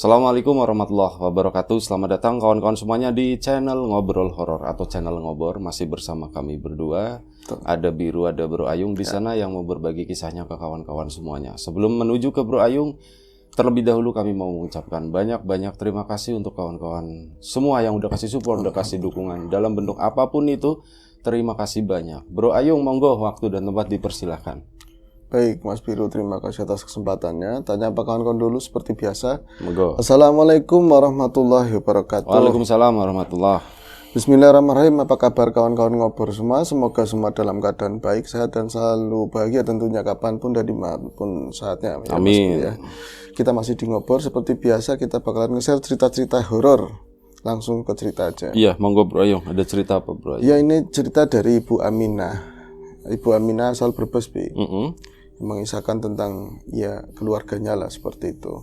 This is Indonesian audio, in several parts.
Assalamualaikum warahmatullahi wabarakatuh. Selamat datang kawan-kawan semuanya di channel Ngobrol Horor atau channel Ngobor. Masih bersama kami berdua. Ada Biru, ada Bro Ayung di sana yang mau berbagi kisahnya ke kawan-kawan semuanya. Sebelum menuju ke Bro Ayung, terlebih dahulu kami mau mengucapkan banyak-banyak terima kasih untuk kawan-kawan semua yang udah kasih support, udah kasih dukungan dalam bentuk apapun itu. Terima kasih banyak. Bro Ayung, monggo waktu dan tempat dipersilahkan. Baik, Mas Biru, terima kasih atas kesempatannya. Tanya apa kawan-kawan dulu seperti biasa. Monggo. Assalamualaikum warahmatullahi wabarakatuh. Waalaikumsalam warahmatullahi. Bismillahirrahmanirrahim. Apa kabar kawan-kawan Ngobor semua? Semoga semua dalam keadaan baik, sehat, dan selalu bahagia tentunya kapanpun dan dimanapun saatnya. Ya, Amin. ya. Kita masih di Ngobor. Seperti biasa kita bakalan nge-share cerita-cerita horor. Langsung ke cerita aja. Iya, monggo Bro Ayung. Ada cerita apa Bro Ayung? Ya, ini cerita dari Ibu Aminah. Ibu Aminah asal Brebes, Bi. Mengisahkan tentang ya keluarganya lah seperti itu.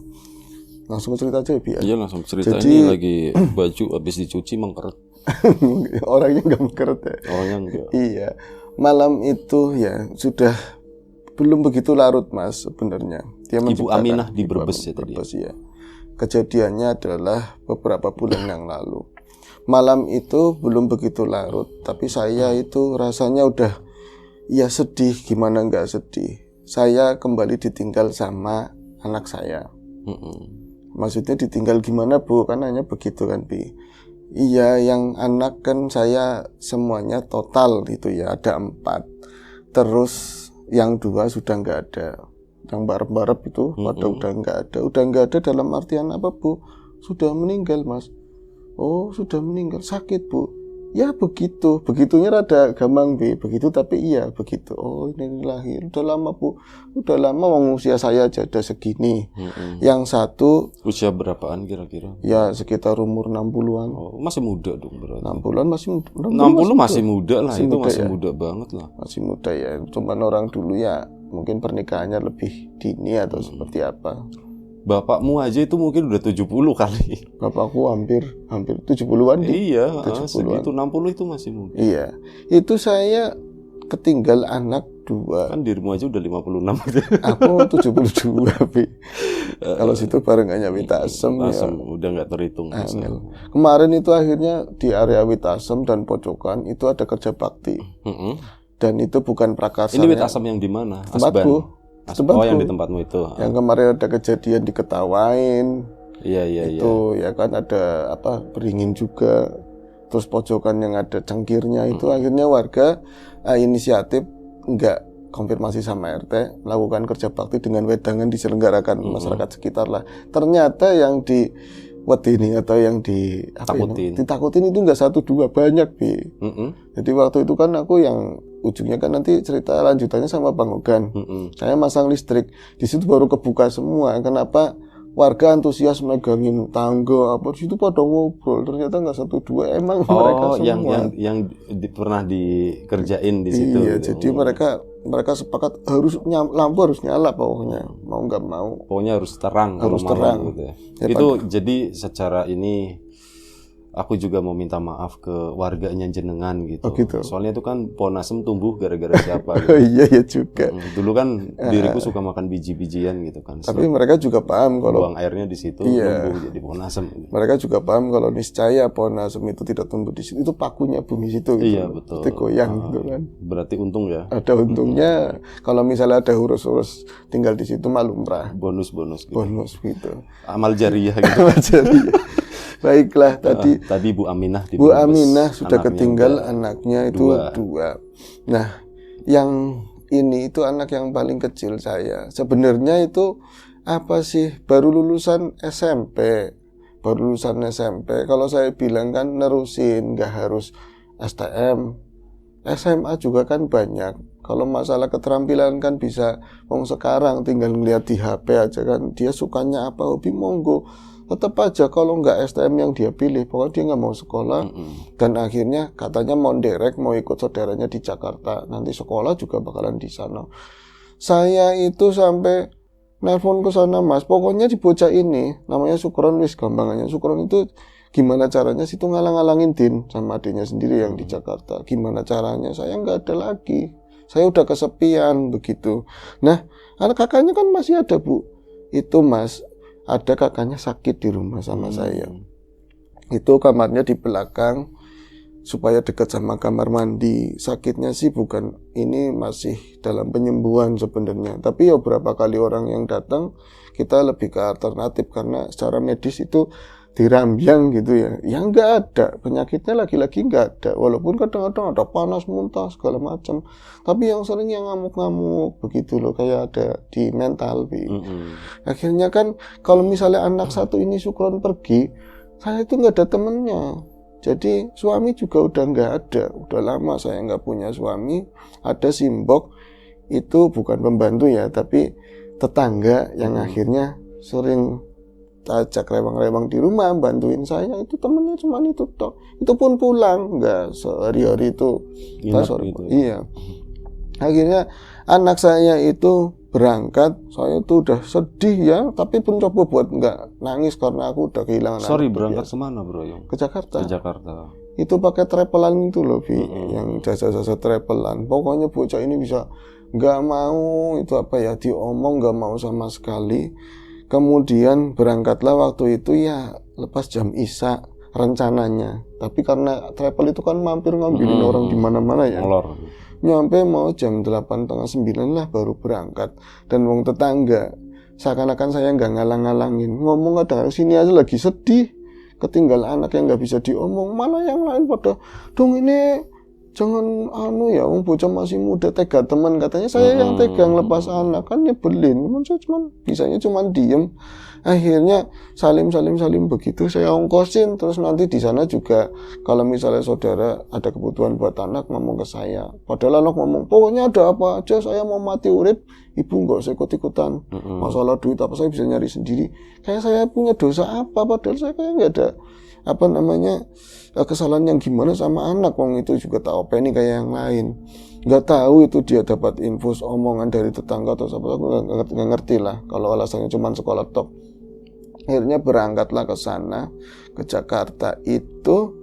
Langsung cerita aja ya, Bi. Iya, langsung cerita. Jadi, ini lagi baju habis dicuci mengkeret. Orangnya nggak mengkeret ya. Orangnya enggak. Iya. Malam itu ya sudah belum begitu larut, Mas, sebenarnya. Dia Ibu Aminah di Brebes ya tadi. Brebes, ya. Kejadiannya adalah beberapa bulan yang lalu. Malam itu belum begitu larut, tapi saya itu rasanya udah ya sedih, gimana nggak sedih. Saya kembali ditinggal sama anak saya. Maksudnya ditinggal gimana, Bu? Kan hanya begitu kan, Bi? Iya, yang anak kan saya semuanya total itu ya, ada 4. Terus yang 2 sudah nggak ada. Yang barep-barep itu pada udah nggak ada. Udah nggak ada dalam artian apa, Bu? Sudah meninggal, Mas. Oh, sudah meninggal. Sakit, Bu. Ya begitu, begitunya rada gampang, Bi. Begitu tapi iya begitu. Oh, ini lahir udah lama, Bu. Udah lama, usia saya aja udah segini. Yang satu usia berapaan kira-kira? Ya sekitar umur 60-an. Oh, masih muda dong berarti. 60-an masih 60 masih muda lah, masih itu muda, masih ya. Muda banget lah. Masih muda ya. Cuman orang dulu ya mungkin pernikahannya lebih dini atau seperti apa. Bapakmu aja itu mungkin udah 70 kali. Bapakku hampir 70-an. Iya, 70-an. segitu 60 itu masih muda. Iya. Itu saya ketinggal anak 2. Kan dirimu aja udah 56 gitu. Aku 72, Bi. Kalau situ barengannya Witasem ya. Udah nggak terhitung. Kemarin itu akhirnya di area Witasem dan Pojokan itu ada kerja bakti. Dan itu bukan prakarsa. Ini Witasem yang di mana? Tempatku. Oh, yang di tempatmu itu. Yang kemarin ada kejadian diketawain. Iya. Itu ya kan ada beringin juga. Terus Pojokan yang ada cangkirnya itu akhirnya warga inisiatif enggak konfirmasi sama RT, melakukan kerja bakti dengan wedangan diselenggarakan masyarakat sekitar lah. Ternyata yang di wedini atau yang ditakutin itu enggak 1 2, banyak, Bi. Jadi waktu itu kan aku yang ujungnya kan nanti cerita lanjutannya sama Bang Ogan. Saya masang listrik, di situ baru kebuka semua. Kenapa warga antusias megangin tangga apa di situ pada ngobrol, ternyata nggak 1 2 emang mereka semua yang pernah dikerjain di situ. Iya, gitu. Jadi mereka sepakat lampu harus nyala pokoknya, mau nggak mau. Pokoknya harus terang. Harus terang. Gitu ya. Itu jadi secara ini aku juga mau minta maaf ke warganya jenengan gitu. Oh, gitu. Soalnya itu kan pohon asem tumbuh gara-gara siapa gitu. Iya ya juga. Dulu kan diriku suka makan biji-bijian gitu kan. Tapi mereka juga paham kalau buang airnya di situ tumbuh jadi pohon asem. Gitu. Mereka juga paham kalau niscaya pohon asem itu tidak tumbuh di situ. Itu pakunya bumi situ gitu. Iya, betul. Itu goyang gitu kan. Berarti untung ya. Ada untungnya. Kalau misalnya ada urus-urus tinggal di situ mah lumrah. Bonus gitu. Bonus gitu. Amal jariah gitu. Amal jariah. Baiklah, tadi Bu Aminah Bu Aminah sudah ketinggal anaknya itu 2. Nah, yang ini itu anak yang paling kecil saya. Sebenarnya itu apa sih? Baru lulusan SMP. Kalau saya bilang kan nerusin, nggak harus STM. SMA juga kan banyak. Kalau masalah keterampilan kan bisa. Sekarang tinggal ngeliat di HP aja kan. Dia sukanya apa, hobi, monggo. Tetap aja kalau nggak STM yang dia pilih, pokoknya dia nggak mau sekolah. Dan akhirnya katanya mau derek, mau ikut saudaranya di Jakarta. Nanti sekolah juga bakalan di sana. Saya itu sampai nelpon ke sana, Mas. Pokoknya di bocah ini, namanya Sukron, wis gampangannya. Sukron itu gimana caranya situ ngalang-ngalangin Din sama adiknya sendiri yang di Jakarta. Gimana caranya? Saya nggak ada lagi. Saya udah kesepian begitu. Nah, anak kakaknya kan masih ada, Bu. Itu, Mas. ada kakaknya sakit di rumah sama saya. Itu kamarnya di belakang supaya dekat sama kamar mandi. Sakitnya sih bukan, ini masih dalam penyembuhan sebenarnya. Tapi ya berapa kali orang yang datang, kita lebih ke alternatif karena secara medis itu dirambyang gitu ya. Ya nggak ada, penyakitnya lagi-lagi nggak ada. Walaupun kadang-kadang ada panas, muntah, segala macam. Tapi yang sering yang ngamuk-ngamuk begitu loh, kayak ada di mental. Akhirnya kan kalau misalnya anak satu ini Sukron pergi, saya itu nggak ada temennya. Jadi suami juga udah nggak ada. Udah lama saya nggak punya suami. Ada Simbok, itu bukan pembantu ya, tapi tetangga yang akhirnya sering ajak rewang-rewang di rumah, bantuin saya. Itu temennya cuma itu toh. Itu pun pulang, nggak sehari-hari itu. Gitu. Iya. Akhirnya anak saya itu berangkat, saya itu udah sedih ya, tapi pun coba buat nggak nangis karena aku udah kehilangan anak. Berangkat kemana bro? Ke Jakarta. Ke Jakarta. Itu pakai travelan itu loh, yang jasa-jasa travelan. Pokoknya bocah ini bisa nggak mau, itu apa ya, diomong nggak mau sama sekali. Kemudian berangkatlah waktu itu ya lepas jam Isya rencananya. Tapi karena travel itu kan mampir ngambilin orang di mana-mana ya. Nyampe mau jam 8:30 lah baru berangkat. Dan wong tetangga seakan-akan saya nggak ngalang-ngalangin, ngomong kadang sini aja lagi sedih, ketinggal anak yang nggak bisa diomong, malah yang lain pada dong ini jangan ya, bocah masih muda, tega teman katanya. Saya yang tegang lepas anak kan nyebelin, saya bisanya diem. Akhirnya salim begitu saya ongkosin. Terus nanti di sana juga kalau misalnya saudara ada kebutuhan buat anak ngomong ke saya, padahal anak ngomong pokoknya ada apa aja saya mau mati urip, ibu nggak usah ikut-ikutan, masalah duit apa saya bisa nyari sendiri. Kayak saya punya dosa apa, padahal saya kayak nggak ada kesalahan yang gimana sama anak. Wong itu juga tak openi kayak yang lain. Nggak tahu itu dia dapat infus omongan dari tetangga atau apa, aku nggak ngerti lah. Kalau alasannya cuma sekolah tok. Akhirnya berangkatlah ke sana, ke Jakarta itu,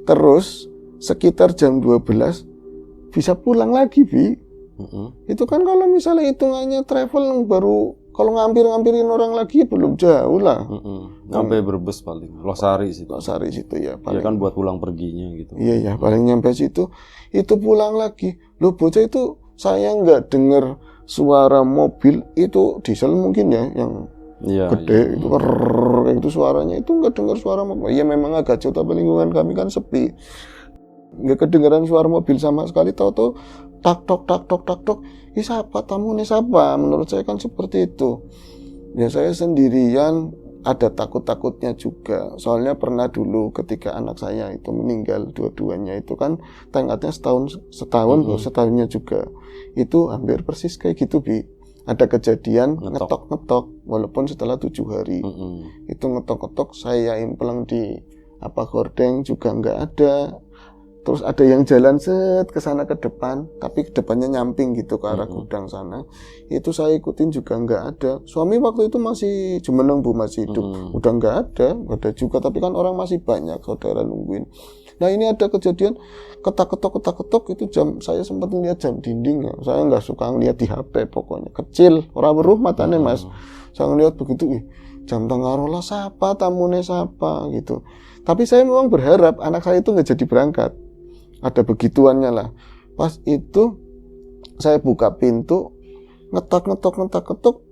terus sekitar jam 12 bisa pulang lagi, Bi. Itu kan kalau misalnya hitungannya travel baru, kalau ngampirin orang lagi belum jauh lah. Sampai Brebes paling, Losari situ ya. Paling, ya kan buat pulang perginya gitu. Iya, paling nyampe situ, itu pulang lagi. Loh bocah itu saya nggak dengar suara mobil itu diesel mungkin ya, yang gede itu kayak itu suaranya, itu nggak dengar suara mobil. Iya memang agak jauh, tapi lingkungan kami kan sepi, nggak kedengaran suara mobil sama sekali. Tahu-tahu tak tok. Ini siapa tamu nih, siapa? Menurut saya kan seperti itu. Ya saya sendirian, ada takutnya juga. Soalnya pernah dulu ketika anak saya itu meninggal dua-duanya, itu kan tenggatnya setahunnya juga. Itu hampir persis kayak gitu, Bi. Ada kejadian ngetok walaupun setelah 7 hari. Itu ngetok saya implang di gordeng juga nggak ada. Terus ada yang jalan ke sana ke depan, tapi ke depannya nyamping gitu ke arah gudang sana. Itu saya ikutin juga nggak ada. Suami waktu itu masih jumeneng, Bu, masih hidup. Udah nggak ada juga. Tapi kan orang masih banyak saudara nungguin. Nah ini ada kejadian ketok itu jam, saya sempat lihat jam dinding ya. Saya nggak suka ngeliat di HP, pokoknya kecil, orang beruh matanya Mas. Saya ngeliat begitu, jam tengah rolas siapa, tamune siapa gitu. Tapi saya memang berharap anak saya itu nggak jadi berangkat. Ada begituannya lah. Pas itu saya buka pintu, ngetok.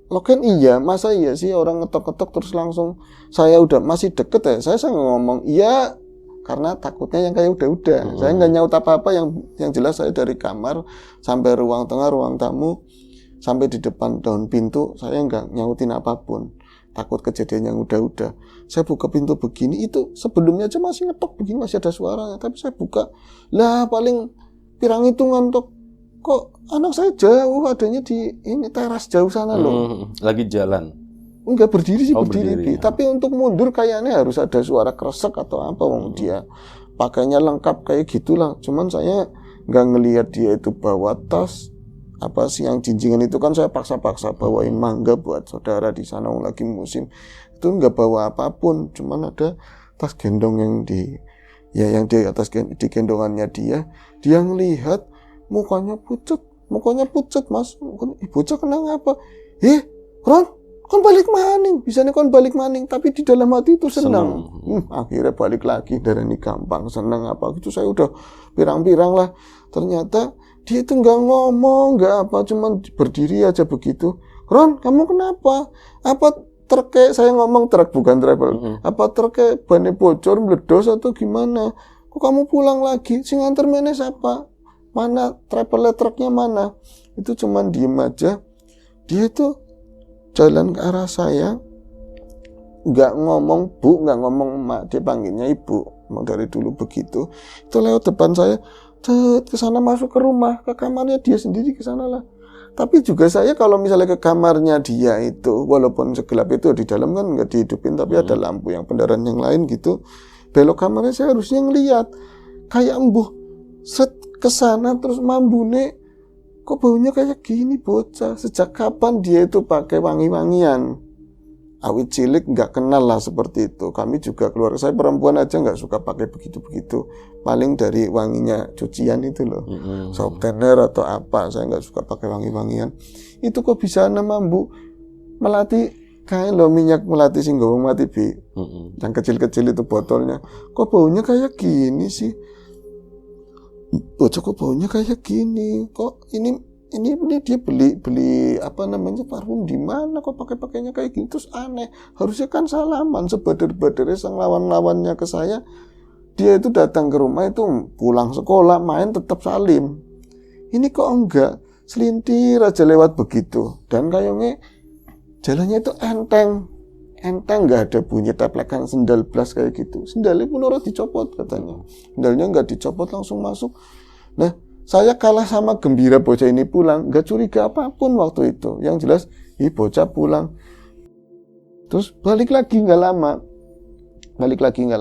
Loh kan iya, masa iya sih orang ngetok terus langsung saya udah masih deket ya. Saya ngomong iya karena takutnya yang kayak udah. Saya nggak nyaut apa-apa, yang jelas saya dari kamar sampai ruang tengah, ruang tamu, sampai di depan daun pintu saya nggak nyautin apapun. Takut kejadian yang udah. Saya buka pintu begini, itu sebelumnya aja masih ngetok begini, masih ada suaranya. Tapi saya buka, lah paling pirang hitungan tok. Kok anak saya jauh, adanya di ini teras jauh sana loh. Lagi jalan? Enggak, berdiri. Ya. Tapi untuk mundur kayaknya harus ada suara kresek atau apa. Dia pakainya lengkap kayak gitulah. Cuman saya nggak ngelihat dia itu bawa tas. Apa sih yang jinjingan itu kan saya paksa bawain mangga buat saudara di sana lagi musim. Itu nggak bawa apapun, cuman ada tas gendong yang di atas di gendongannya dia ngelihat mukanya pucat Mas. Bocah kenapa? Ron, kon balik maning, bisanya kon balik maning, tapi di dalam hati itu senang. Akhirnya balik lagi, darani gampang, senang apa gitu. Saya udah pirang-pirang lah. Ternyata dia itu nggak ngomong, nggak apa, cuman berdiri aja begitu. Ron, kamu kenapa? Apa truk, saya ngomong truk bukan travel. Apa truk bannya bocor, meledos atau gimana? Kok kamu pulang lagi? Sing antar mana siapa? Mana travel truknya mana? Itu cuman diem aja. Dia itu jalan ke arah saya, nggak ngomong bu, nggak ngomong mak, dia panggilnya ibu. Mau dari dulu begitu. Itu lewat depan saya, ke sana masuk ke rumah, ke kamarnya dia sendiri ke sana lah. Tapi juga saya kalau misalnya ke kamarnya dia itu, walaupun segelap itu di dalam kan nggak dihidupin, tapi ada lampu yang penerangan yang lain gitu. Belok kamarnya saya harusnya ngelihat, kayak embuh set ke sana terus mambune. Kok baunya kayak gini bocah? Sejak kapan dia itu pakai wangi-wangian? Awit cilik nggak kenal lah seperti itu. Kami juga keluarga saya perempuan aja nggak suka pakai begitu-begitu. Paling dari wanginya cucian itu loh, soap tender atau apa. Saya nggak suka pakai wangi-wangian. Itu kok bisa mambu melati kayak lo minyak melati sing nggawa mati bi. Yang kecil-kecil itu botolnya. Kok baunya kayak gini sih? Bocah kok baunya kayak gini, kok ini dia beli apa namanya parfum di mana, kok pakainya kayak gitu, terus aneh. Harusnya kan salaman, sebader-badernya sang lawan-lawannya ke saya, dia itu datang ke rumah itu pulang sekolah main tetap salim. Ini kok enggak, selintir aja lewat begitu, dan kayaknya jalannya itu enteng, nggak ada bunyi teplekan sendal blas kayak gitu. Sendalnya pun orang dicopot katanya. Sendalnya nggak dicopot langsung masuk. Nah, saya kalah sama gembira bocah ini pulang. Nggak curiga apapun waktu itu. Yang jelas, bocah pulang. Terus balik lagi nggak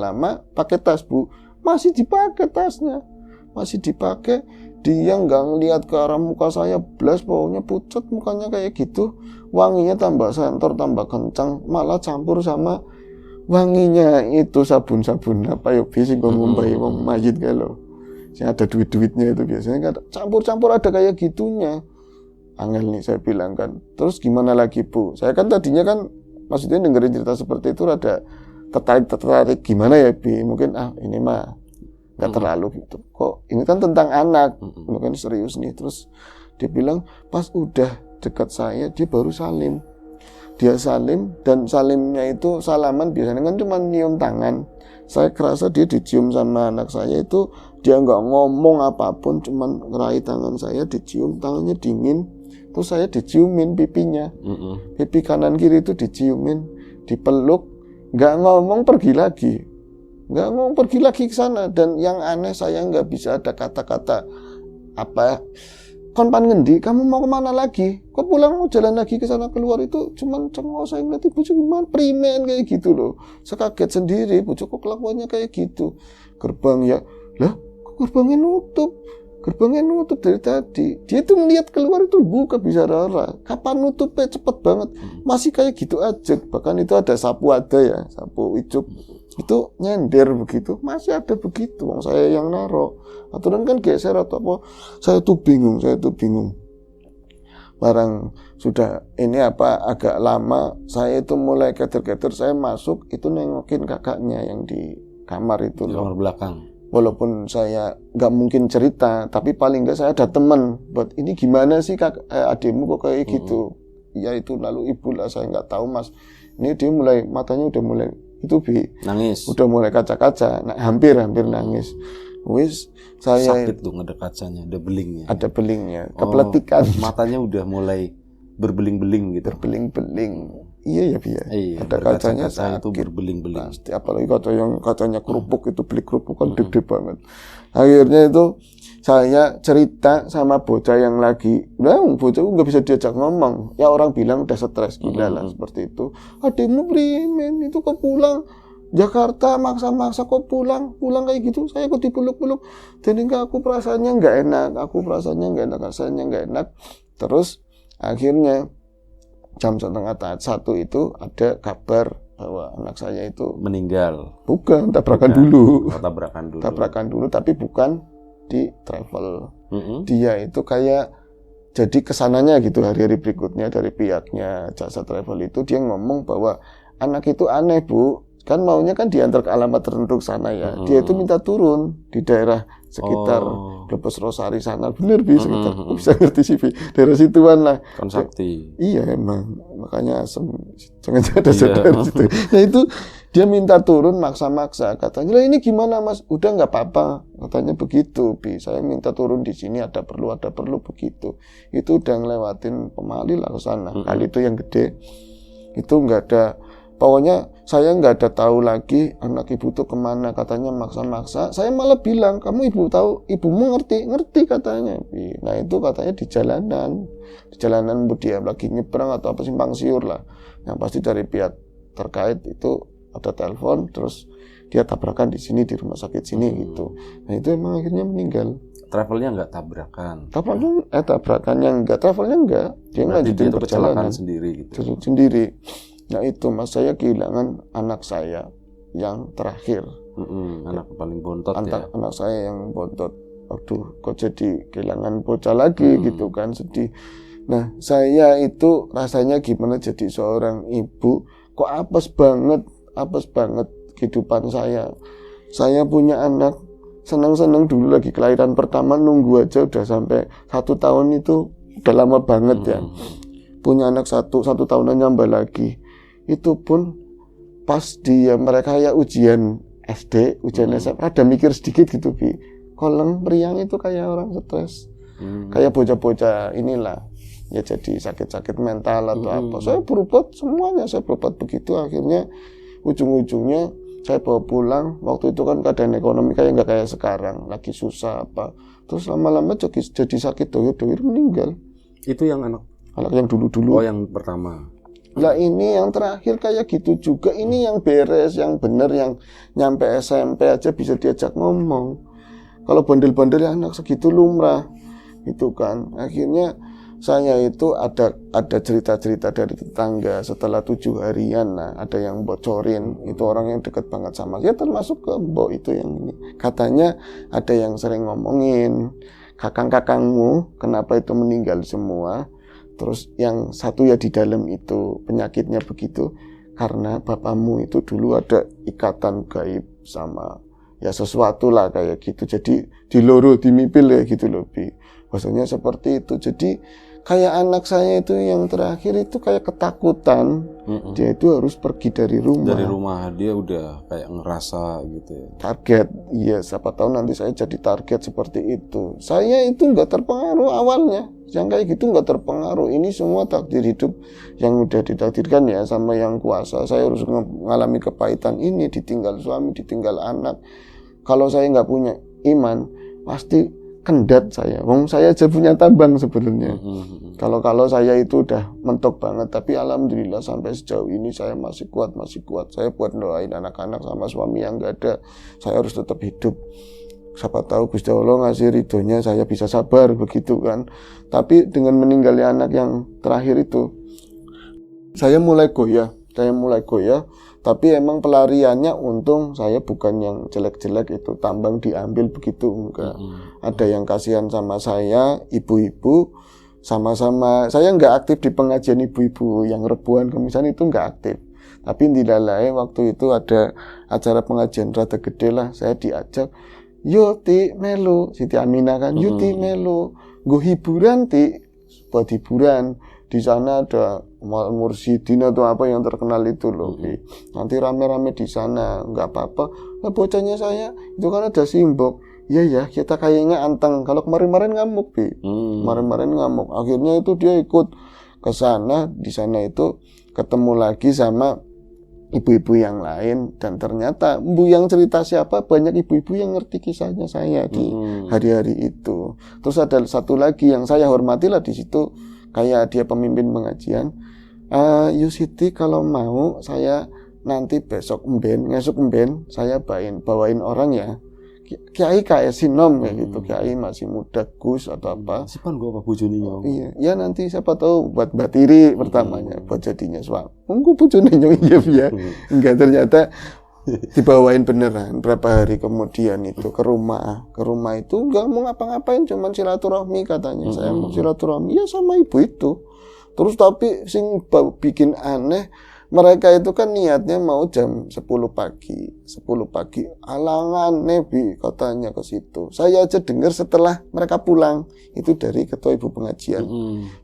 lama. Pakai tas bu, masih dipakai tasnya, masih dipakai. Dia nggak ngelihat ke arah muka saya, blas baunya pucat mukanya kayak gitu. Wanginya tambah sentor, tambah kencang, malah campur sama wanginya itu sabun-sabun apa yuk biasanya gue ngumpai wong mayit kalau yang ada duit-duitnya itu biasanya kan campur-campur ada kayak gitunya. Angel nih saya bilang kan. Terus gimana lagi bu? Saya kan tadinya kan maksudnya dengerin cerita seperti itu rada tertarik gimana ya bi? Mungkin ini mah nggak terlalu gitu. Kok ini kan tentang anak, kan serius nih. Terus dia bilang pas udah dekat saya dia baru salim. Dia salim dan salimnya itu salaman biasanya kan cuma nyium tangan. Saya kerasa dia dicium sama anak saya itu dia nggak ngomong apapun, cuma ngerai tangan saya, dicium, tangannya dingin. Terus saya diciumin pipinya, pipi kanan kiri itu diciumin, dipeluk, nggak ngomong pergi lagi ke sana. Dan yang aneh saya nggak bisa ada kata-kata apa. Kon pan ngendi, kamu mau kemana lagi? Kok pulang mau jalan lagi ke sana keluar itu cuman cengok saya ngeliat ibu gimana primen kayak gitu loh. Saya kaget sendiri, bu kok kelakuannya kayak gitu. Gerbang ya, lah kok gerbangnya nutup dari tadi. Dia tuh ngeliat keluar itu buka bisa rara. Kapan nutupnya cepet banget, masih kayak gitu aja. Bahkan itu ada sapu sapu icup. Itu nyender begitu, masih ada begitu. Saya yang naro, aturan kan geser atau apa. Saya tuh bingung. Barang sudah ini agak lama, saya itu mulai keter-keter. Saya masuk itu nengokin kakaknya yang di kamar itu loh. Kamar belakang. Walaupun saya nggak mungkin cerita, tapi paling nggak saya ada teman. Buat ini gimana sih adikmu kok kayak gitu? Ya itu lalu ibu lah, saya nggak tahu mas. Ini dia matanya udah mulai itu nangis, udah mulai kaca-kaca, hampir nangis. Wis saya sakit tuh ngedek kacanya, ada belingnya, kepletikan. Matanya udah mulai berbeling-beling gitu. Berbeling-beling. Iya ya Bi. Iya, ada kacanya sakit. Itu berbeling-beling. Pasti, apalagi kacanya kerupuk itu beli kerupuk kan gede banget. Akhirnya itu saya cerita sama bocah yang lagi, bocah nggak bisa diajak ngomong. Ya orang bilang udah stres gila lah seperti itu. Adikmu primen itu kok pulang Jakarta maksa-maksa kok pulang kayak gitu. Saya kok dipeluk-peluk. Dan aku perasaannya nggak enak. Terus akhirnya jam 1:30 itu ada kabar bahwa anak saya itu meninggal. Bukan, tabrakan dulu. Tabrakan dulu, tapi bukan di travel. Dia itu kayak jadi kesananya gitu hari-hari berikutnya dari pihaknya jasa travel itu dia ngomong bahwa anak itu aneh Bu, kan maunya kan diantar ke alamat tertentu sana ya. Dia itu minta turun di daerah sekitar Brebes Rosari sana, bener Bi sekitar, bisa ngerti sih Bi, daerah situan lah. Konsakti. Iya emang, makanya asem, jangan ada saudara situ. Nah itu dia minta turun maksa-maksa, katanya lah ini gimana Mas, udah nggak apa-apa, katanya begitu Bi, saya minta turun di sini ada perlu begitu. Itu udah ngelewatin Pemali lah ke sana, kali itu yang gede, itu nggak ada. Pokoknya saya nggak ada tahu lagi anak ibu tuh kemana, katanya maksa-maksa. Saya malah bilang, kamu ibu tahu, ibumu ngerti katanya. Nah itu katanya di jalanan dia lagi nyebrang atau apa simpang siur lah. Yang pasti dari pihak terkait itu ada telepon, terus dia tabrakan di sini di rumah sakit sini gitu. Nah itu emang akhirnya meninggal. Travelnya nggak tabrakan? Tabrakannya enggak, travelnya enggak. Dia lanjutin perjalanan sendiri gitu. Sendiri. Nah itu Mas, saya kehilangan anak saya yang terakhir. Anak paling bontot ya. Anak saya yang bontot. Aduh, kok jadi kehilangan bocah lagi gitu kan, sedih. Nah saya itu rasanya gimana jadi seorang ibu, kok apes banget kehidupan saya. Saya punya anak, senang-senang dulu lagi kelahiran pertama, nunggu aja udah sampai 1 tahun itu udah lama banget ya. Punya anak satu tahunan nyambah lagi. Itu pun pas mereka ya ujian SD, ujian SMA, ada mikir sedikit gitu Bi. Koleng meriang itu kayak orang stres. Kayak bocah-bocah inilah. Ya jadi sakit-sakit mental atau apa. Saya berobat semuanya, saya berobat begitu. Akhirnya ujung-ujungnya saya bawa pulang. Waktu itu kan keadaan ekonomi kayak nggak kayak sekarang, lagi susah apa. Terus lama-lama jadi sakit doyur meninggal. Itu yang anak yang dulu-dulu. Oh yang pertama. Lah ini yang terakhir kayak gitu juga. Ini yang beres, yang bener, yang nyampe SMP aja bisa diajak ngomong. Kalau bandel-bandel ya anak segitu lumrah gitu kan. Akhirnya saya itu ada cerita-cerita dari tetangga setelah 7 harian. Nah ada yang bocorin, itu orang yang dekat banget sama saya, termasuk ke Mbok itu yang ini. Katanya ada yang sering ngomongin, kakang-kakangmu kenapa itu meninggal semua. Terus yang satu ya di dalam itu penyakitnya begitu karena bapakmu itu dulu ada ikatan gaib sama ya sesuatu lah kayak gitu. Jadi diloro, dimipil ya gitu loh Bi. Maksudnya seperti itu. Jadi kayak anak saya itu yang terakhir itu kayak ketakutan. Dia itu harus pergi dari rumah. Dari rumah dia udah kayak ngerasa gitu ya. Target, iya siapa tahu nanti saya jadi target seperti itu. Saya itu nggak terpengaruh awalnya. Yang kayak gitu nggak terpengaruh. Ini semua takdir hidup yang udah ditakdirkan ya sama yang kuasa. Saya harus mengalami kepahitan ini, ditinggal suami, ditinggal anak. Kalau saya nggak punya iman, pasti kendat saya. Saya aja punya tambang sebenarnya. Kalau saya itu udah mentok banget, tapi alhamdulillah sampai sejauh ini saya masih kuat. Saya buat doain anak-anak sama suami yang nggak ada. Saya harus tetap hidup. Siapa tahu Gusti Allah ngasih ridhonya saya bisa sabar begitu kan. Tapi dengan meninggalnya anak yang terakhir itu, saya mulai goyah. Tapi emang pelariannya untung saya bukan yang jelek-jelek itu tambang diambil begitu enggak. Ada yang kasihan sama saya, ibu-ibu sama-sama. Saya enggak aktif di pengajian ibu-ibu yang rebuan kemisan itu enggak aktif. Tapi dilalai waktu itu ada acara pengajian rada gede lah, saya diajak. Yo Ti melu, Siti Aminah kan, yo Ti melu, nggo hiburan Ti, buat hiburan. Di sana ada Mursyidin atau apa yang terkenal itu loh. Nanti rame-rame di sana, nggak apa-apa. Nah, bocahnya saya itu kan ada simbok. Iya ya, kita kayaknya anteng. Kalau kemarin-kemarin ngamuk, kemarin-kemarin ngamuk. Akhirnya itu dia ikut ke sana. Di sana itu ketemu lagi sama ibu-ibu yang lain. Dan ternyata Bu yang cerita siapa, banyak ibu-ibu yang ngerti kisahnya saya di hari-hari itu. Terus ada satu lagi yang saya hormati lah di situ. Kayak dia pemimpin pengajian. Yusiti kalau mau saya nanti besok ngesuk emben saya bawain orang ya. Kiai kayak sinom kayak gitu. Kiai masih muda Gus atau apa. Sipan gua apa bojone nyong. Iya, ya nanti siapa tahu buat batiri pertamanya buat jadinya suami. Mungkin bojone nyong iya. Enggak ternyata dibawain beneran. Berapa hari kemudian itu ke rumah itu nggak mau ngapa-ngapain, cuman silaturahmi katanya. Saya mau silaturahmi ya sama ibu itu. Terus tapi sing bikin aneh, mereka itu kan niatnya mau jam 10 pagi. Alangan Nebi katanya ke situ. Saya aja dengar setelah mereka pulang. Itu dari ketua ibu pengajian.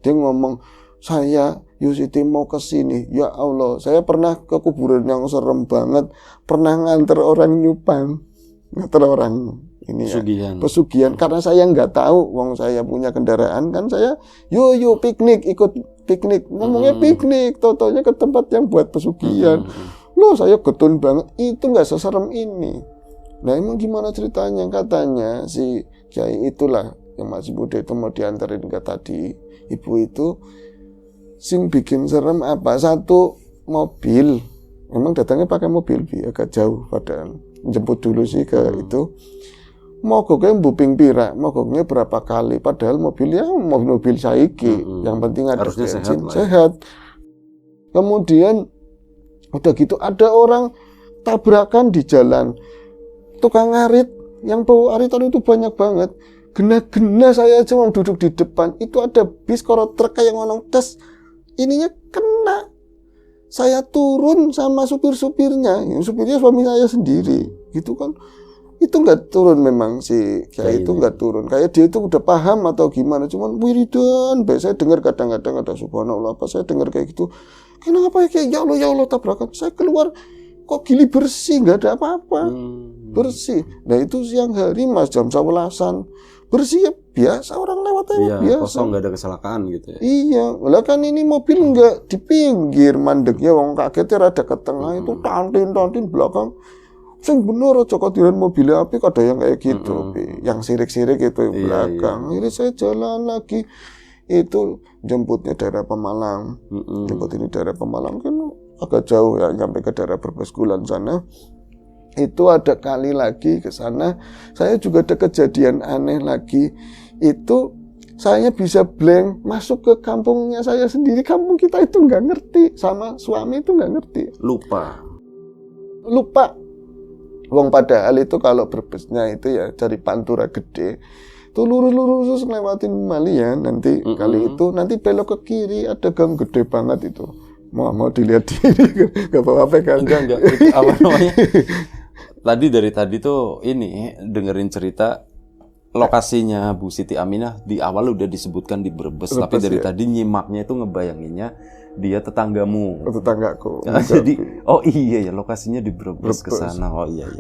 Dia ngomong, saya Yusiti mau ke sini. Ya Allah, saya pernah ke kuburan yang serem banget. Pernah nganter orang nyupang. Nganter orang ini pesugihan. Karena saya nggak tahu, wong saya punya kendaraan kan, saya yuk piknik, ikut piknik, ngomongnya piknik, totonya ke tempat yang buat pesugihan. Loh, saya getun banget, itu nggak seserem ini. Nah emang gimana ceritanya? Katanya si kiai itulah yang masih muda itu mau diantarin ke tadi ibu itu, sing bikin serem apa, satu mobil, emang datangnya pakai mobil agak jauh, padahal jemput dulu sih ke itu. Mogoknya mbuping pira, mogoknya berapa kali, padahal mobilnya mobil saiki, yang penting ada bensin, sehat. Kemudian udah gitu ada orang tabrakan di jalan, tukang ngarit, yang bawa aritan itu banyak banget, gena-gena saya aja mau duduk di depan, itu ada bis korot truk yang ngomong tes, ininya kena. Saya turun sama supirnya suami saya sendiri, gitu kan. Itu nggak turun memang si kayak itu nggak turun, kayak dia itu udah paham atau gimana, cuman wiridan. Saya dengar kadang-kadang ada subhanallah apa, saya dengar kayak gitu, kenapa kayak ya Allah tabrakan, saya keluar kok gili bersih, nggak ada apa-apa, bersih. Nah itu siang hari mas jam 11-an bersih ya biasa, orang lewat biasa, kosong, nggak ada kecelakaan gitu ya. Iya, lah kan ini mobil nggak di pinggir mandeknya, wong kagetnya rada ke tengah, itu tantin belakang. Sing bener aja kadiran mobil api, ada yang kayak gitu, yang sirik-sirik itu belakang. Akhirnya saya jalan lagi, itu jemputnya daerah Pemalang, jemput ini daerah Pemalang kan agak jauh ya, sampai ke daerah Brebesgulan sana. Itu ada kali lagi ke sana, saya juga ada kejadian aneh lagi. Itu saya bisa blank masuk ke kampungnya saya sendiri, kampung kita itu nggak ngerti, sama suami itu nggak ngerti, lupa. Wong padahal itu kalau berbesnya itu ya dari Pantura Gede itu lurus ngelewatin Malian, nanti kali itu nanti belok ke kiri ada gang gede banget itu, mau dilihat nggak apa-apa kan? Enggak apa namanya? Dari tadi tuh ini dengerin cerita lokasinya Bu Siti Aminah di awal udah disebutkan di Brebes, tapi dari tadi nyimaknya itu ngebayanginnya dia tetanggamu. Tetanggaku. Jadi iya ya lokasinya di Brebes ke sana.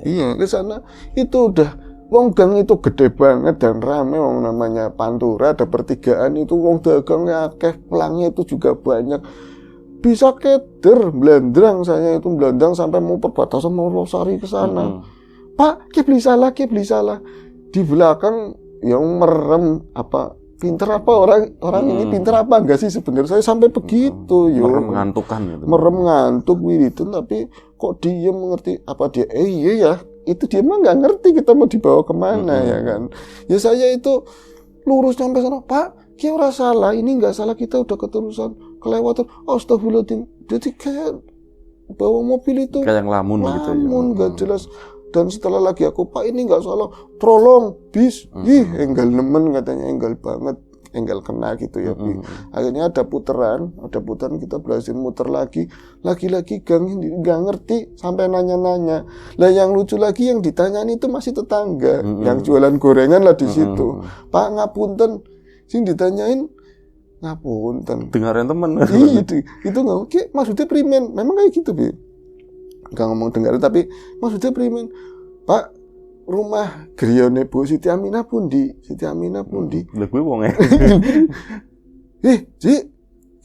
Iya ke sana itu udah wong gang itu gede banget dan rame, wong namanya Pantura, ada pertigaan itu, wong dagangnya akeh, pelangnya itu juga banyak. Bisa keder, belandrang saya itu, belandrang sampai mau perbatasan mau Losari ke sana. Pak, ki beli salah. Di belakang yang merem apa, pinter apa orang ini pinter apa enggak sih sebenarnya, saya sampai begitu merem ngantukan gitu. Merem ngantuk wiridan, tapi kok dia mengerti apa dia iya ya, itu dia mah nggak ngerti kita mau dibawa kemana ya kan. Ya saya itu lurus sampai sana, Pak kia ora salah, ini nggak salah, kita udah keterusan kelewatan, astagfirullahaladzim. Jadi kayak bawa mobil itu kayak ngelamun gitu ya, nggak jelas. Dan setelah lagi aku, Pak ini nggak salah, trolong bis, enggal nemen katanya, enggal banget, enggal kena gitu ya. Akhirnya ada putaran kita berhasil muter lagi gang ini nggak ngerti sampai nanya-nanya. Lah yang lucu lagi yang ditanyain itu masih tetangga, yang jualan gorengan lah di situ. Pak ngapunten, sing ditanyain ngapunten. Dengaran temen. Itu nggak oke, maksudnya primen, memang kayak gitu bi. Gak ngomong dengar, tapi maksudnya primen, Pak rumah griyane Bu Siti Aminah pundi? Lah gue wong Ji,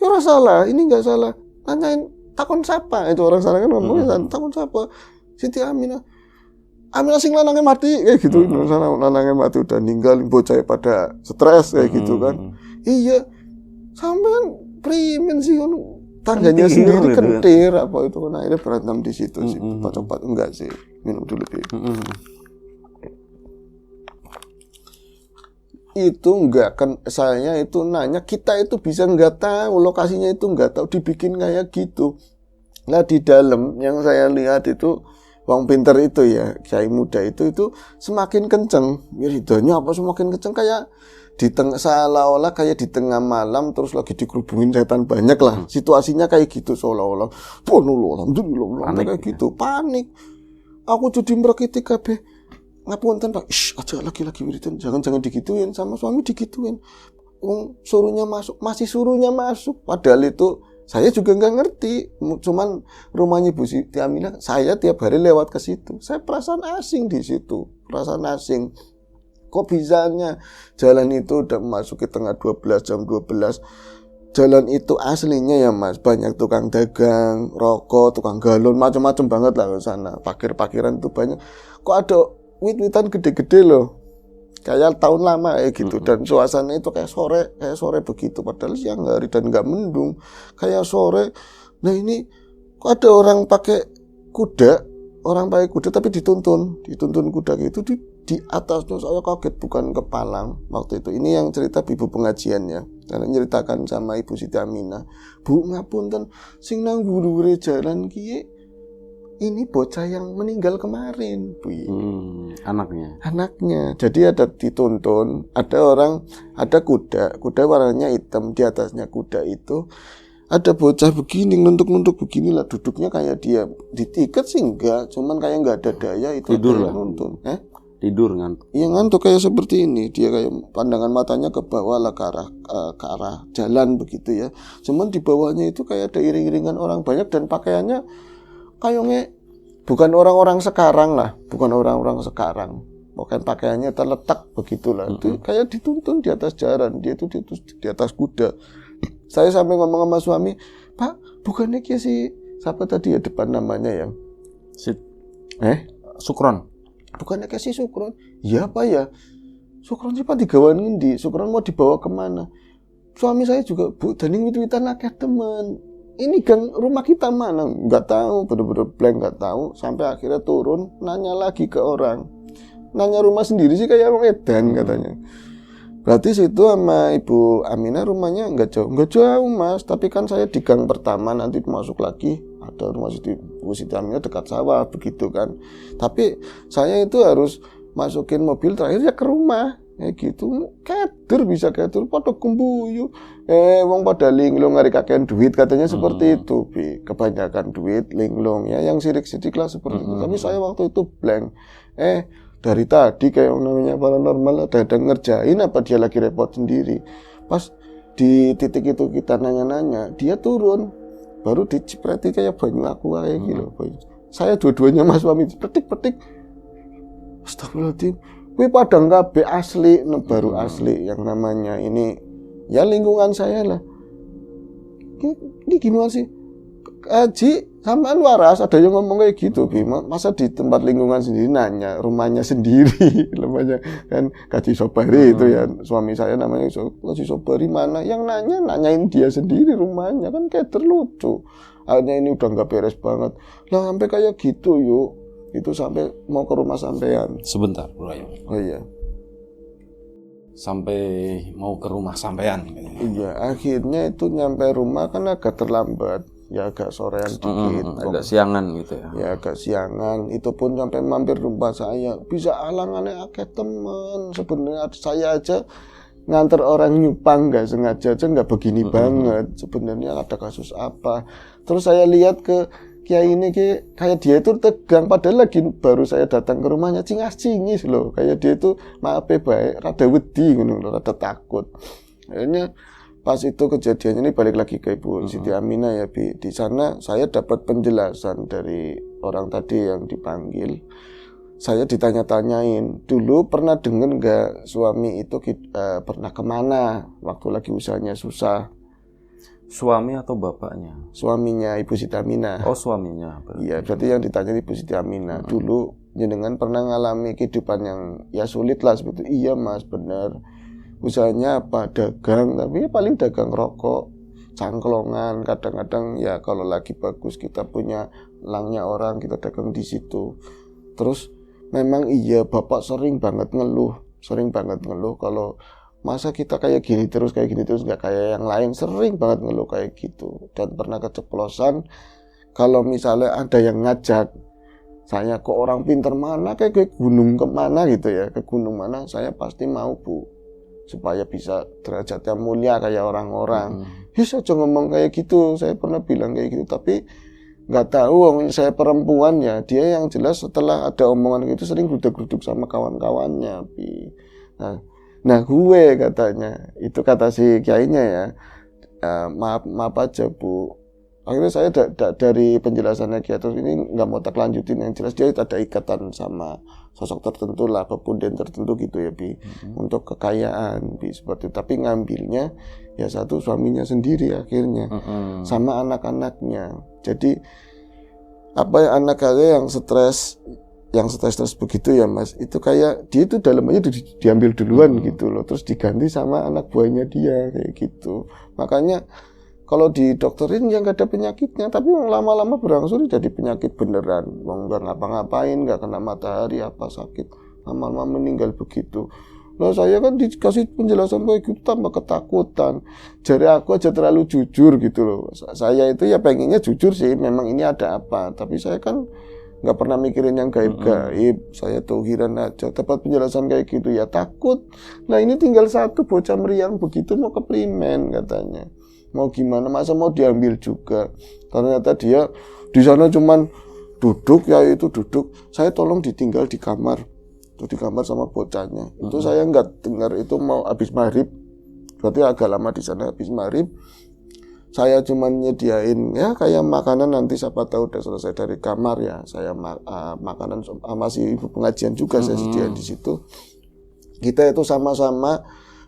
ora salah, ini enggak salah. Tanyain takon siapa? Itu orang sana kan ngomongnya takon siapa? Siti Aminah sing lanange mati kayak gitu. Lanange mati udah ninggal, bocah pada stres kayak gitu kan. Iya. Sampean primen sih ngono. Tangganya sendiri kentir apa itu kan, akhirnya berantem di situ sih. Cepat enggak sih, minum dulu itu enggak kan, saya itu nanya, kita itu bisa enggak tahu lokasinya, itu enggak tahu, dibikin kayak gitu. Nah di dalam yang saya lihat itu wong pinter itu ya, kiai muda itu semakin kenceng wiridannya, apa semakin kenceng, kayak di tengah, seolah-olah kayak di tengah malam terus lagi dikerubungin setan banyak lah, situasinya kayak gitu, seolah-olah alhamdulillah kayak gitu, panik. Aku jadi merekiti kabeh. Ngapunten Pak, aja lagi wiridan, jangan digituin, sama suami digituin. Suruhnya masuk, masih suruhnya masuk. Padahal itu saya juga nggak ngerti. Cuman rumahnya Bu Siti Aminah, saya tiap hari lewat ke situ. Saya perasaan asing di situ, perasaan asing. Kok bisanya jalan itu udah memasuki tengah 12, jam 12. Jalan itu aslinya ya Mas, banyak tukang dagang, rokok, tukang galon, macam-macam banget lah ke sana. Parkir-parkiran itu banyak. Kok ada wit-witan gede-gede loh, kayak tahun lama kayak gitu. Dan suasana itu kayak sore begitu, padahal siang hari dan nggak mendung, kayak sore. Nah ini kok ada orang pakai kuda tapi dituntun kuda gitu di atasnya. Saya kaget, bukan kepalang waktu itu. Ini yang cerita ibu pengajian ya, karena ceritakan sama Ibu Siti Aminah, Bu ngapunten sing nang dhuwure jalan kiye ini bocah yang meninggal kemarin, Bu. Anaknya. Jadi ada dituntun, ada kuda warnanya hitam, di atasnya kuda itu ada bocah begini, nuntuk begini lah, duduknya kayak dia. Ditiket sih enggak, cuman kayak enggak ada daya itu. Tidur lah. Nuntun. Tidur ngantuk. Iya ngantuk kayak seperti ini. Dia kayak pandangan matanya ke bawah lah, ke arah jalan begitu ya. Cuman di bawahnya itu kayak ada iring-iringan orang banyak dan pakaiannya kayaknya bukan orang-orang sekarang lah, Bukan pakaiannya terletak begitulah. Itu kayak dituntun di atas jalan, dia itu di atas kuda. Saya sampai ngomong sama suami, Pak, bukannya kia si siapa tadi ya depan namanya yang Sukron. Bukannya kayak si Sukron? Iya Pak ya. Sukron sih Pak digawan ngendi? Sukron mau dibawa kemana? Suami saya juga, Bu, daning wit-witan akeh temen. Ini gang rumah kita mana? Nggak tahu, bener-bener blank nggak tahu. Sampai akhirnya turun, nanya lagi ke orang. Nanya rumah sendiri sih kayak orang edan katanya. Berarti situ sama Ibu Aminah rumahnya nggak jauh Mas. Tapi kan saya di gang pertama, nanti masuk lagi ada rumah Ibu Siti Aminah dekat sawah begitu kan. Tapi saya itu harus masukin mobil terakhir ya ke rumah. Gitu, bisa kedur pada kumbuyu. Wong pada linglung ngari kakean duit katanya seperti itu, Bi. Kebanyakan duit linglung ya, yang sirik-sirik lah seperti itu. Tapi saya waktu itu blank. Dari tadi kayak namanya paranormal ada ngerjain apa dia lagi repot sendiri. Pas di titik itu kita nanya-nanya, dia turun. Baru dicipreti kayak banyu aku kayak gitu. Saya dua-duanya Mas suami petik-petik. Astagfirullahaladzim. Wih padang kabeh asli, baru asli yang namanya ini ya lingkungan saya lah. Ini gimana sih? Ji, sampean waras, ada yang ngomong kayak gitu, Bi. Masa di tempat lingkungan sendiri nanya rumahnya sendiri, namanya kan Kaji Sobari itu ya, suami saya namanya Kaji Sobari mana? Yang nanyain dia sendiri rumahnya, kan kayak terlucu. Akhirnya ini udah nggak beres banget. Lah sampai kayak gitu yuk. Itu sampai mau ke rumah sampean. Sebentar, Bro Ayu. Oh iya. Sampai mau ke rumah sampean. Iya, akhirnya itu nyampe rumah kan agak terlambat. Ya agak sorean dikit. Agak siangan gitu ya. Ya agak siangan. Itu pun sampai mampir rumah saya. Bisa alangannya akeh temen. Sebenarnya saya aja nganter orang nyupang nggak sengaja aja nggak begini banget. Sebenarnya ada kasus apa. Terus saya lihat ke Kiai ini kayak dia itu tegang, padahal lagi baru saya datang ke rumahnya cingas-cingis loh, kayak dia itu maafe baik, rada wedi ngono loh, rada takut. Akhirnya pas itu kejadiannya ini balik lagi ke Ibu Siti Aminah ya, Bi. Di sana saya dapat penjelasan dari orang tadi yang dipanggil. Saya ditanya-tanyain, dulu pernah dengar nggak suami itu pernah kemana waktu lagi usahanya susah? Suami atau bapaknya? Suaminya Ibu Siti Aminah. Oh, suaminya. Iya, berarti yang ditanya Ibu Siti Aminah. Dulu jenengan pernah ngalami kehidupan yang ya sulit lah seperti itu. Iya Mas, benar. Usahanya apa? Dagang, tapi ya paling dagang rokok, cangklongan. Kadang-kadang ya kalau lagi bagus kita punya langnya orang, kita dagang di situ. Terus memang iya bapak sering banget ngeluh kalau masa kita kayak gini terus nggak kayak yang lain, sering banget ngeluh kayak gitu. Dan pernah keceplosan kalau misalnya ada yang ngajak Saya ke orang pinter mana, kayak ke gunung kemana gitu ya, ke gunung mana saya pasti mau Bu, supaya bisa derajatnya mulia kayak orang-orang. Bisa aja ngomong kayak gitu, saya pernah bilang kayak gitu, tapi nggak tahu saya perempuan ya, dia yang jelas setelah ada omongan gitu sering geruduk-geruduk sama kawan-kawannya. Nah gue katanya, itu kata si kiainya ya, maaf aja Bu. Akhirnya saya dari penjelasannya Kiai terus ini nggak mau tak lanjutin, yang jelas dia ada ikatan sama sosok tertentu lah, pepunden tertentu gitu ya Bi, untuk kekayaan Bi seperti itu. Tapi ngambilnya ya satu suaminya sendiri akhirnya, sama anak-anaknya. Jadi apa anak saya yang stres begitu ya Mas, itu kayak dia itu dalamnya diambil duluan gitu loh, terus diganti sama anak buahnya dia kayak gitu. Makanya kalau di dokterin yang gak ada penyakitnya, tapi lama-lama berangsur jadi penyakit beneran. Wong nggak ngapa-ngapain, nggak kena matahari apa sakit, lama-lama meninggal begitu. Nah saya kan dikasih penjelasan kayak gitu tambah ketakutan. Jadi aku aja terlalu jujur gitu loh. Saya itu ya pengennya jujur sih, memang ini ada apa. Tapi saya kan nggak pernah mikirin yang gaib-gaib. Saya tauhidan aja. Dapat penjelasan kayak gitu ya takut. Nah ini tinggal satu bocah meriang begitu mau ke Primen katanya. Mau gimana, masa mau diambil juga. Ternyata dia di sana cuman duduk, saya tolong ditinggal di kamar sama bocahnya. Itu saya nggak dengar, itu mau habis maghrib, berarti agak lama di sana. Habis maghrib saya cuman nyediain ya kayak makanan, nanti siapa tahu udah selesai dari kamar ya saya makanan, masih ibu pengajian juga saya sediain di situ. Kita itu sama-sama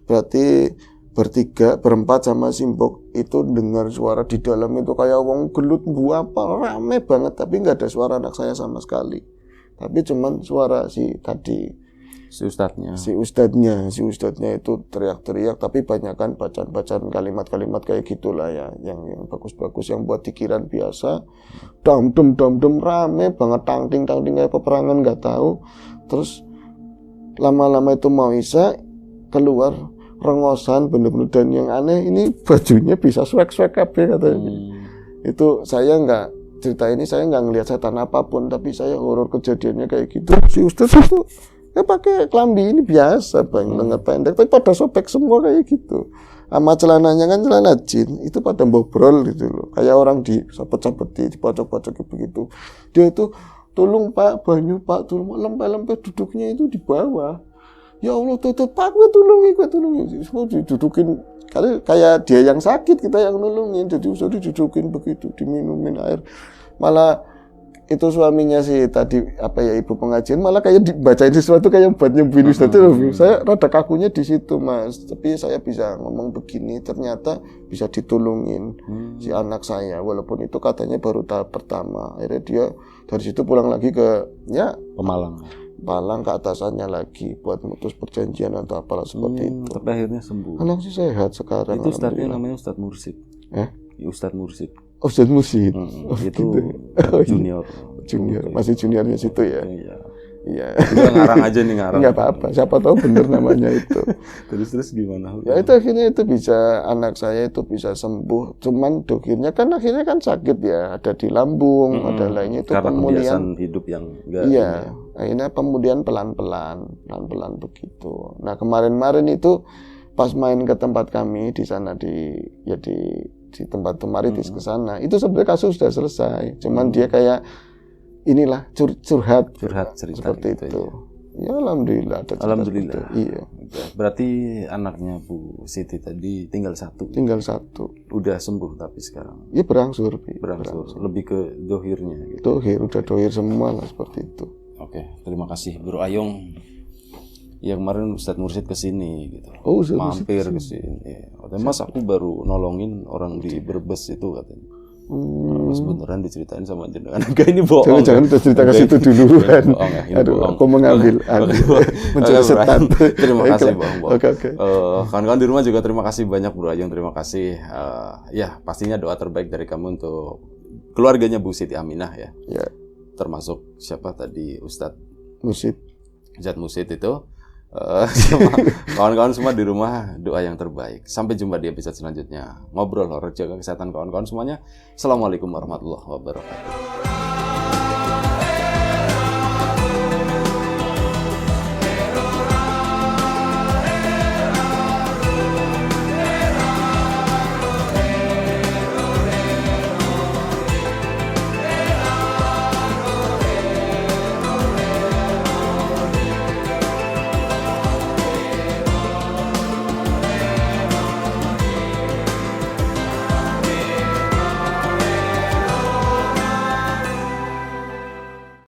berarti berempat sama Simbok itu dengar suara di dalam itu kayak wong gelut apa rame banget, tapi nggak ada suara anak saya sama sekali, tapi cuman suara si ustadznya itu teriak-teriak, tapi banyakan bacaan kalimat-kalimat kayak gitulah ya, yang bagus-bagus, yang buat pikiran biasa. Dam rame banget, tangting kayak peperangan nggak tahu. Terus lama-lama itu mau isya keluar rengosan bener-bener, dan yang aneh ini bajunya bisa swag-swag kabeh katanya. Itu saya cerita ini saya nggak ngelihat setan apapun, tapi saya horor kejadiannya kayak gitu. Si ustadz itu ya pakai kelambi ini biasa bang, lengan pendek, tapi pada sobek semua kayak gitu. Sama celananya kan celana jin, itu pada bobrol gitu loh, kayak orang disabet-sabeti, dipocok-pocoki begitu. Dia itu tolong Pak, banyu Pak, tolong, lempe-lempe duduknya itu di bawah. Ya Allah, Pak, gue tolongin, semua didudukin. Kayak dia yang sakit, kita yang nolongin. Jadi usah didudukin begitu, diminumin air. Malah itu suaminya sih tadi ibu pengajian, malah kayak dibacain sesuatu kayak buat nyembuhin Ustaz. Saya rada kakunya di situ Mas. Tapi saya bisa ngomong begini, ternyata bisa ditolongin si anak saya. Walaupun itu katanya baru tahap pertama. Akhirnya dia dari situ pulang lagi ke Pemalang ke atasannya lagi buat mutus perjanjian atau apalah seperti itu. Tapi akhirnya sembuh. Anak sih sehat sekarang. Itu ustadznya namanya Ustadz Mursid. Ustadz Mursid. Ustadz Mursid. Itu gitu. Junior, masih juniornya situ ya. Iya. Ngarang aja nih ngarang. Enggak apa-apa, siapa tahu bener namanya itu. Terus gimana? Ya itu akhirnya itu bisa, anak saya itu bisa sembuh. Cuman dokternya kan akhirnya kan sakit ya, ada di lambung, ada lainnya itu karena pemulihan hidup yang enggak. Iya, akhirnya pemulihan pelan-pelan begitu. Nah kemarin itu pas main ke tempat kami di sana di tempat Temaritis ke sana, itu sebenarnya kasus sudah selesai. Cuman dia kayak inilah curhat cerita seperti itu. Ya alhamdulillah ada. Alhamdulillah. Iya. Berarti anaknya Bu Siti tadi tinggal satu. Udah sembuh tapi sekarang. Iya berangsur. Lebih ke dohirnya gitu. Udah dohir semua lah seperti itu. Oke, terima kasih Bro Ayung. Ya kemarin Ustadz Mursid kesini gitu. Mampir kesini. Mas aku baru nolongin orang di Brebes itu katanya. Terus beneran diceritain sama jenengan. Enggak, ini bohong. Jangan cerita ke situ duluan. Aduh, aku mengambil mencuri setan. Terima kasih bohong. Oke. Kawan-kawan di rumah juga terima kasih banyak Bro Ayung, terima kasih. Ya pastinya doa terbaik dari kamu untuk keluarganya Bu Siti Aminah ya. Termasuk siapa tadi Ustadz Mursid itu. Sama kawan-kawan semua di rumah, doa yang terbaik. Sampai jumpa di episode selanjutnya. Ngobrol horor, jaga kesehatan kawan-kawan semuanya. Assalamualaikum warahmatullahi wabarakatuh.